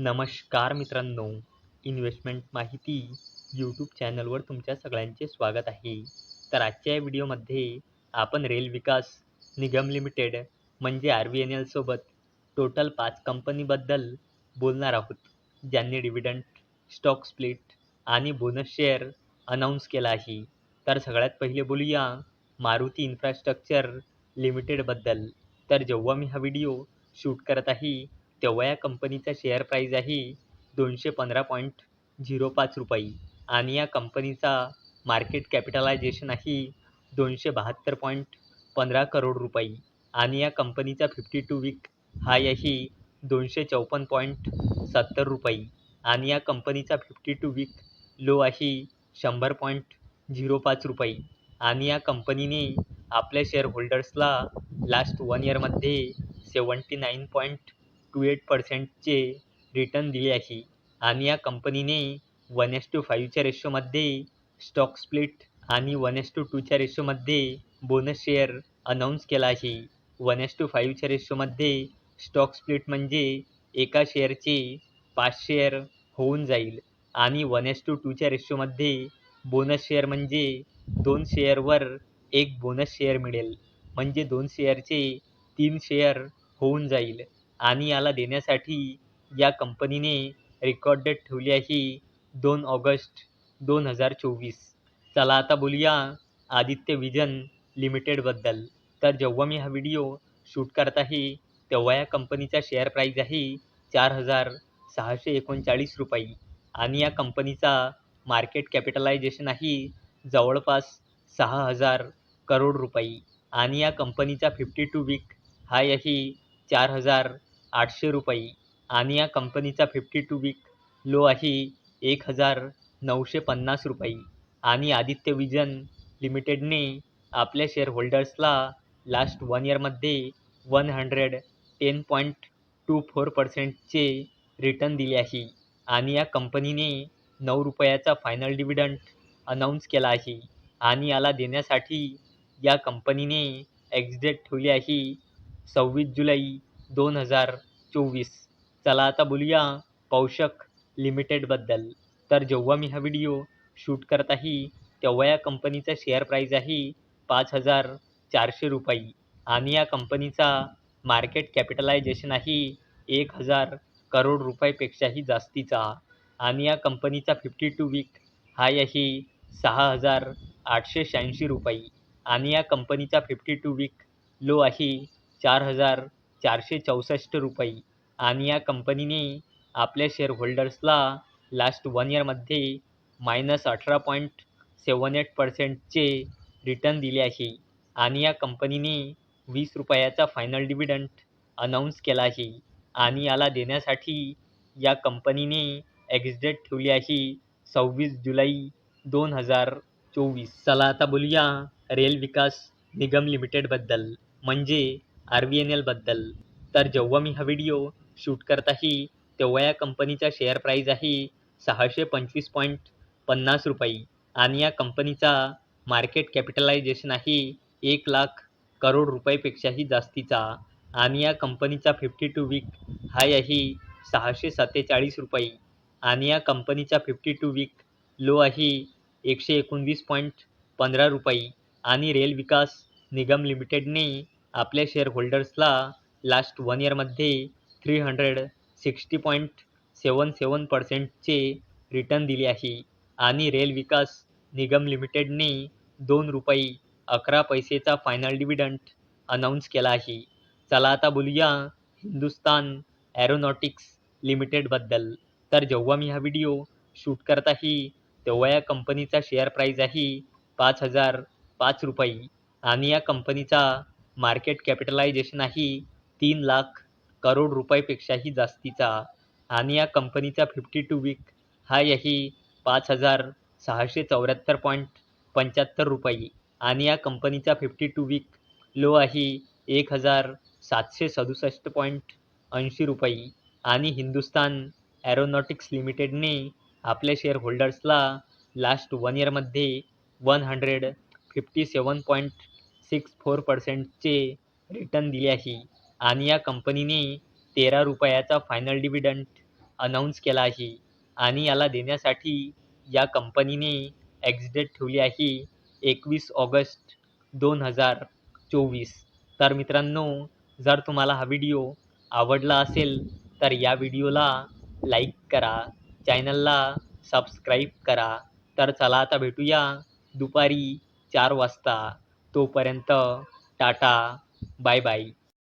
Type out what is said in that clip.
नमस्कार मित्रांनो, इन्व्हेस्टमेंट माहिती यूट्यूब चॅनलवर तुमच्या सगळ्यांचे स्वागत आहे. तर आजच्या या व्हिडिओमध्ये आपण रेल विकास निगम लिमिटेड म्हणजे RVNL सोबत टोटल 5 कंपनीबद्दल बोलणार आहोत, ज्यांनी डिव्हिडंड, स्टॉक स्प्लिट आणि बोनस शेअर अनाऊन्स केला आहे. तर सगळ्यात पहिले बोलूया मारुती इन्फ्रास्ट्रक्चर लिमिटेडबद्दल. तर जेव्हा मी हा व्हिडिओ शूट करत आहे तेव्हा या कंपनीचा शेअर प्राईज आहे 215.05 रुपये आणि या कंपनीचा मार्केट कॅपिटलायझेशन आहे 272.15 करोड रुपये आणि या कंपनीचा 52 वीक हाय आहे 254.70 रुपये आणि या कंपनीचा 52 वीक लो आहे 100.05 रुपये आणि या कंपनीने आपल्या शेअर होल्डर्सला लास्ट 1 इयरमध्ये 79.28% रिटर्न दिले आहे आणि या कंपनीने 1:5 च्या रेशोमध्ये स्टॉक स्प्लिट आणि 1:2 च्या रेशोमध्ये बोनस शेअर अनाऊन्स केला आहे. 1:5 च्या रेशोमध्ये स्टॉक स्प्लिट म्हणजे एका शेअरचे 5 शेअर होऊन जाईल आणि 1:2 च्या रेशोमध्ये बोनस शेअर म्हणजे 2 शेअरवर एक बोनस शेअर मिळेल, म्हणजे 2 शेअरचे 3 शेअर होऊन जाईल आणि याला देण्यासाठी या कंपनीने रेकॉर्ड डेट ठेवली आहे 2 ऑगस्ट 2024. चला आता बोलूया आदित्य विजन लिमिटेडबद्दल. तर जेव्हा मी हा व्हिडिओ शूट करत आहे तेव्हा या कंपनीचा शेअर प्राईज आहे 4,639 रुपये आणि या कंपनीचा मार्केट कॅपिटलायझेशन आहे जवळपास 6,000 करोड रुपये आणि या कंपनीचा 52 वीक हाय आहे 4,800 रुपये आणि या कंपनीचा 52 वीक लो आहे 1,950 रुपये आणि आदित्य विजन लिमिटेडने आपल्या शेअर होल्डर्सला लास्ट 1 इयरमध्ये 110.24% रिटर्न दिले आहे आणि या कंपनीने 9 रुपयाचा फायनल डिव्हिडंड अनाऊन्स केला आहे आणि याला देण्यासाठी या कंपनीने एक्स-डेट ठेवली आहे 26 जुलै 2024. चला आता बोलूया पौषक लिमिटेडबद्दल. तर जेव्हा मी हा व्हिडिओ शूट करत आहे तेव्हा या कंपनीचा शेअर प्राईज आहे 5,400 रुपये आणि या कंपनीचा मार्केट कॅपिटलायझेशन आहे 1,000 करोड रुपयापेक्षाही जास्तीचा आणि या कंपनीचा 52 वीक हाय आहे 6,886 रुपये आणि या कंपनीचा 52 वीक लो आहे 4,464 रुपये आणि या कंपनीने आपल्या शेअर होल्डर्सला लास्ट 1 इयरमध्ये -18.78% रिटर्न दिले आहे आणि या कंपनीने 20 रुपयाचा फायनल डिव्हिडंड अनाऊन्स केला आहे आणि याला देण्यासाठी या कंपनीने एक्स-डेट ठेवली आहे 26 जुलै 2024. चला आता बोलूया रेल विकास निगम लिमिटेडबद्दल म्हणजे RVNLबद्दल. तर जेव्हा मी हा व्हिडिओ शूट करत आहे तेव्हा या कंपनीचा शेअर प्राईज आहे 625.50 रुपये आणि या कंपनीचा मार्केट कॅपिटलायझेशन आहे 1,00,000 करोड रुपयापेक्षाही जास्तीचा आणि या कंपनीचा 52 वीक हाय आहे 647 रुपये आणि या कंपनीचा 52 वीक लो आहे 119.15 रुपये आणि रेल विकास निगम लिमिटेडने आपल्या शेअर होल्डर्सला लास्ट 1 इयरमध्ये 360.77% रिटर्न दिले आहे आणि रेल विकास निगम लिमिटेडने 2 रुपये 11 पैसेचा फायनल डिव्हिडंड अनाऊन्स केला आहे. चला आता बोलूया हिंदुस्तान एरोनॉटिक्स लिमिटेडबद्दल. तर जेव्हा मी हा व्हिडिओ शूट करत आहे तेव्हा या कंपनीचा शेअर प्राईज आहे 5,005 रुपये आणि या कंपनीचा मार्केट कॅपिटलायझेशन आहे 3,00,000 करोड रुपयापेक्षाही जास्तीचा आणि या कंपनीचा 52 वीक हाय आहे 5,674.75 रुपये आणि या कंपनीचा 52 वीक लो आहे 1,767.80 रुपये आणि हिंदुस्तान एरोनॉटिक्स लिमिटेडने आपल्या शेअर होल्डर्सला लास्ट 1 इयरमध्ये 157.64% रिटर्न दिले आहे आणि या कंपनीने 13 रुपयाचा फायनल डिव्हिडंड अनाऊन्स केला आहे आणि याला देण्यासाठी या कंपनीने एक्सडेट ठेवली आहे 21 ऑगस्ट 2024. तर मित्रांनो, जर तुम्हाला हा व्हिडिओ आवडला असेल तर या व्हिडिओला लाईक करा, चॅनलला सबस्क्राईब करा. तर चला आता भेटूया दुपारी 4 वाजता. तोपर्यंत टाटा, बाय बाय.